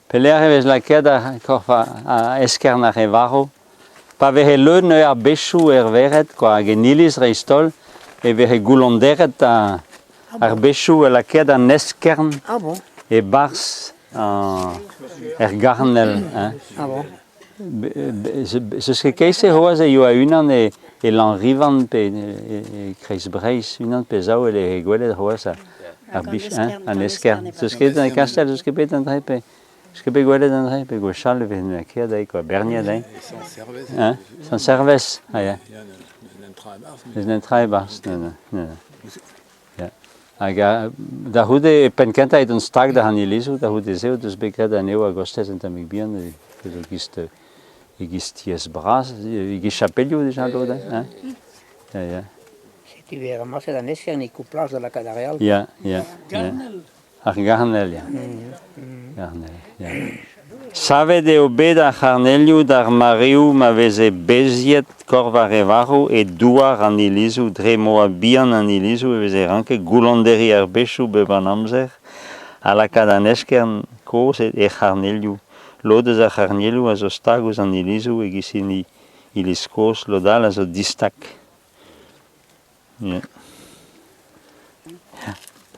Pelea ves la queda a eskerna revaro. Pa vehe leun ar beshu veret, quoi, genilis reistol, et vehe goulonderet ar beshu la queda an eskern, et bars garnel. Hein. Ah bon? Ce que keise hoaz eo a unan e l'enrivan pe kreis breis, unan pe zao e gwelet hoaz ar bish, an eskern. Ce que est an kastel, ce que bet an drepe. Ce que gwelet an drepe, go chal ve na keda quoi, bernia dai. Hein? San serves, ja. Das ist ein Treibars. Ja. Aga da hude penkenta et un stag da hanilisu, da hude zeu dus bekreda neu agostes en tamik bien, gist ties bras, gist chapelio déjà loda, hein? Ja, ja. Si tu veux ramasser la nesquerne, il coupe l'âge de la cadaréale. Ja, ja. Garnel, ja. Garnel, ja. Save de obeda harneliu dar mariu maveze beziet corva revaru e duar anilisu dremoa bian anilisu veze ranke gulanderi arbeshu bebanamzer ala kadaneskern kos e harneliu lodes a harneliu azo stagus anilisu e gisini iliskos lodal azo distak. Ja.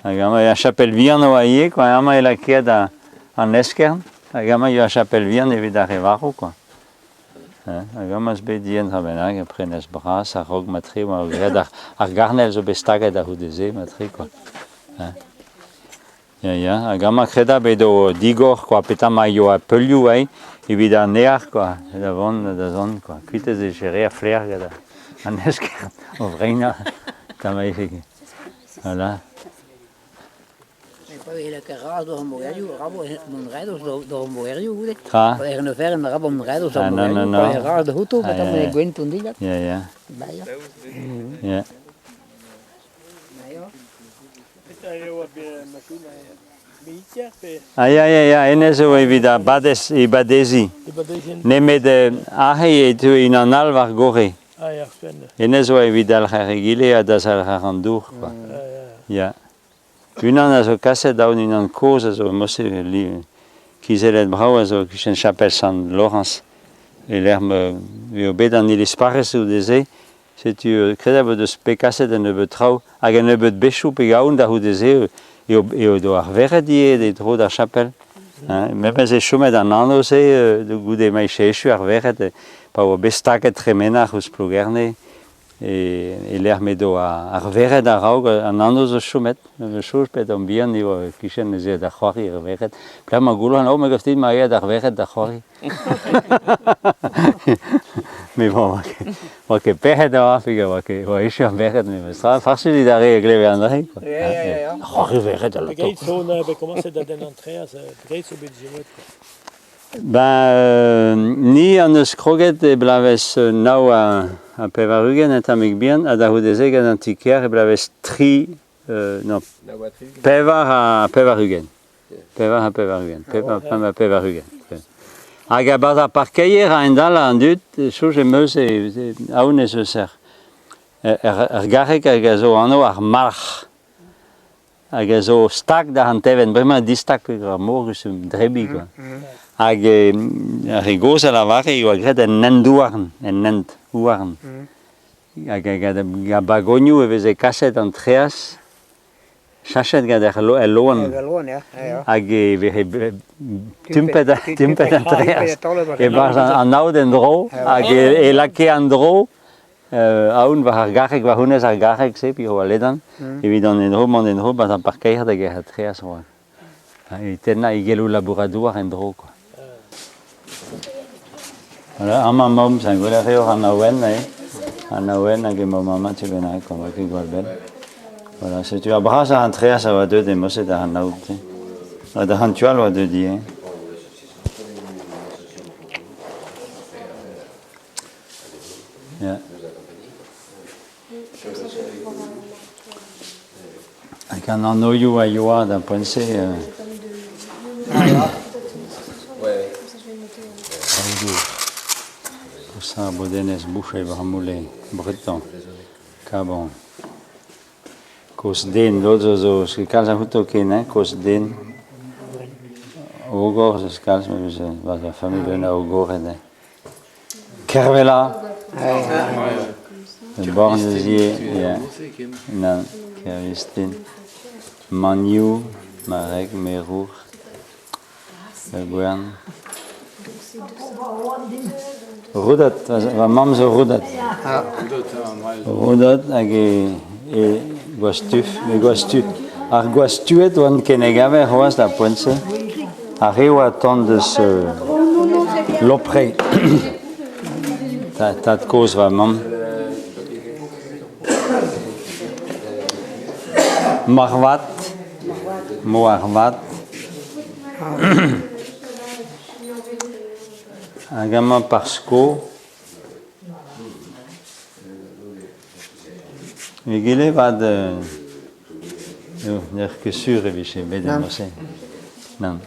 Agama ya chapel vian oaie kwa ama ela keda an eskern. Agama io a chapel vian evit a revaro, quoi. Agama be dien rabenag, prenes bras, a rog matri, ma gred ar garnel zo bestaget a hudeze matri, quoi. Ja, agama creda bedo digor, quoi, peta ma io a peliu, evit a near, quoi, da von, da zon, quoi. Kuite ze gere a flair, gada, an esker, o vreina, tamaifik. Voilà. Ele que raas do hamburgerio, rabo mon rijdos do hamburgerio, hoede. Ha? Er no ver en de rabo mon rijdos do No. hamburgerio. Raas de hutu, met dan met gwen toen die dat. Ja. Bij Ja. Ja, ene zo evida bades ibadesi. Neme de ahe tu in anal var gore. Ja, spende. Ene zo evida al regile a das al randur, quoi. Ja. Unan a zo kaset daun unan koz a zo mosse kizelet brau a zo kishen chapel San Laurence. E l'erme veo bet an ilis pares ou deze, se tu credab de spe kaset an ebet trau, hag an ebet bechou pe gaoun da ou deze, eo do ar veret die de dro da chapel. Mem ez e chomet an anno se, de goude mai chechu ar veret, pa o bestaket tremenach ouz plogerne, e l'erme do ar veret ar raug an anno zo chomet, me chouj pet an bihan eo kishen ez da c'hoari ar veret. Pla ma goulan, oh me goftit ma ead ar veret da c'hoari. Mais bon, que pehet da Afrika, que ische ar veret, mais stra farsu di da re gleve an dre. Ja. C'hoari veret al Begeit zo be commencer da den Andreas, begeit zo bet jemet. Ni an eus kroget e blaves nao a Pevarugen et amik bien, a da houdezeg an antiker e blaves Pevar a Pevarugen. Pevar a Pevarugen. Pevar a Pevarugen. Hag a bad ar parkeier a endala an dut, chouj e meus aoun ez eus er garek hag a zo anno ar march. Hag a zo stak da an teven, bremañ distak ar morgus drebi, quoi. Hag ar e goz a la vare eo a gret en nend-ouarn, en nend-ouarn. Hag a bagognou e veze kaset an treas, chachet gant er loan. Hag e vehe tumpet an treas. E bar an aoud en dro, hag e lake an dro, aoun war ar garek, war hounez ar garek se, pi ho a ledan. Evit an en dro, bat an parkeier da ger a treas oa. E tenna e gelou labouradour en dro, quoi. Voilà, ama mom, san gweler eo an aouen, an aouen hag e mom ama tu bennak, kon vak e gwal ben. Voilà, se tu ar bras a an treas a oa deud e moset a an aoud, a da an tual oa deud di, Ja. Hag an anoioù a yoa da poense, ça bodenez bouche bramoule breton cabon cos den lozo zo ce calza huto ken cos den Ogor, das Kals, was la famille de Ogor et Kervela, Bornesier, Nan, Keristin, Maniou, Marek, Merour, Guern. Rudat, was mam so Rudat. Rudat, Guastuf, Guastuet, wan Kenegave, Roas, la Poinse, Arriwa Tondes Lopré. Tat cause va mam. Marvat, Moarvat. Agama Parsko. Vigile va de. Que sûr, Eviché, Bédemosé. Non.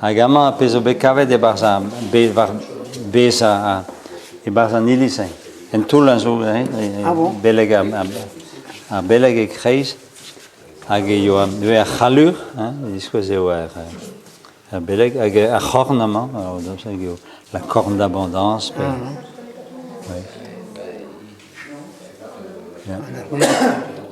Agama Pesobekave de Barza, Besa, et Barza Nilise. En tout l'anzo, Beleg a Beleg et Kreis. Age a chalur, disque c'est a Beleg, a cornement, alors la corne d'abondance.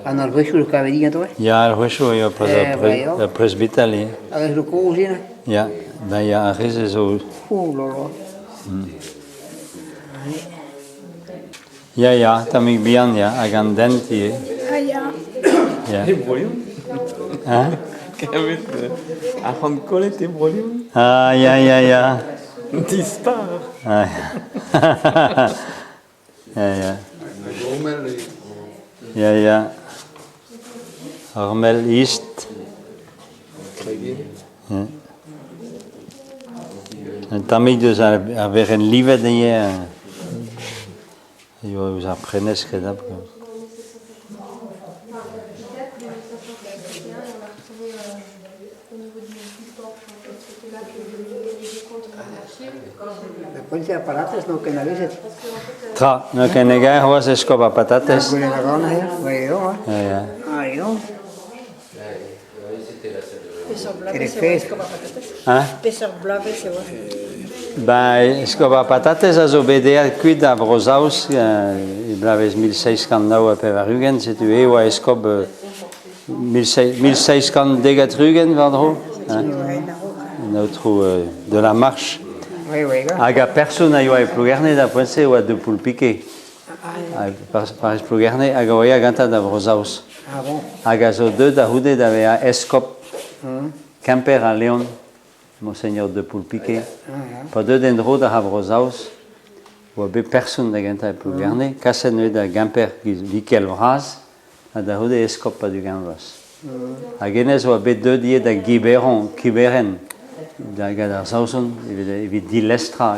En el hueso el cabellillo todo. Ya el hueso yo el presbítero. A ver lo cocina. Ya, ben ya a veces eso. Lolo. Ya, también bien ya, a gandenti. Ja. Hein? À Hong Kong, t'es brûlé. Ah, ja. Disparaît. Ah, ja. Ja. Ormel East. Ja. En también dus weer een lieve dingen. Je vous apprenez ce que d'abord. Después de aparatos no que narices. Tra, no que negar was escoba patates. Con la gana ya, veo. Ja. Ay, yo. Pesar Hein? blave, c'est vrai. Ben, escoba patates als obedea cuid a brosaus, i blaves 1609 per varugen, c'est tu ewa escob 1600 degatrugen vadro, notre de la marche. Oui. Aga persona ioa e plugerne da pense oa de pulpique. Par plugerne aga oia ganta da brosaus. Ah bon. Aga zo deux da hude da vea escop Camper a Leon, Monseigneur de Pulpique. Pas deux dendro da Havrosaus, ou be personne da ganta e plugerne, kasen da Gamper Vikel Vraz, a da hude escop pa du Gambas. A genez ou be deux die da Kiberen, da gadar sauson, evit di lestra,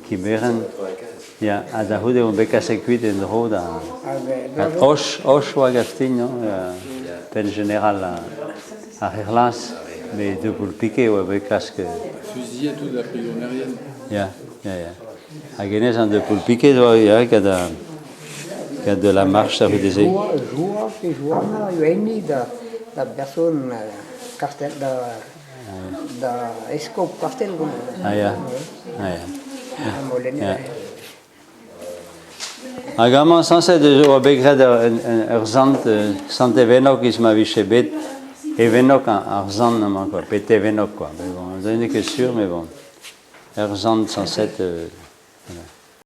Kiberen. Ja, a da hude ou be kase kuit dendro da... Osh ou agastin, no? Pen général à Irlas, mais de Pulpique ou avec casque. Fusillé tout la prisonnière. Ja. À Genèse en de Pulpique, il y a de la marche à Rudezé. Joua, yo eni da personne castel da escope castel como. Ja. Agama sanse de o begred erzant sant evenok is ma vichebet evenok arzant na quoi pet evenok quoi mais bon on est que sûr mais bon erzant sanset voilà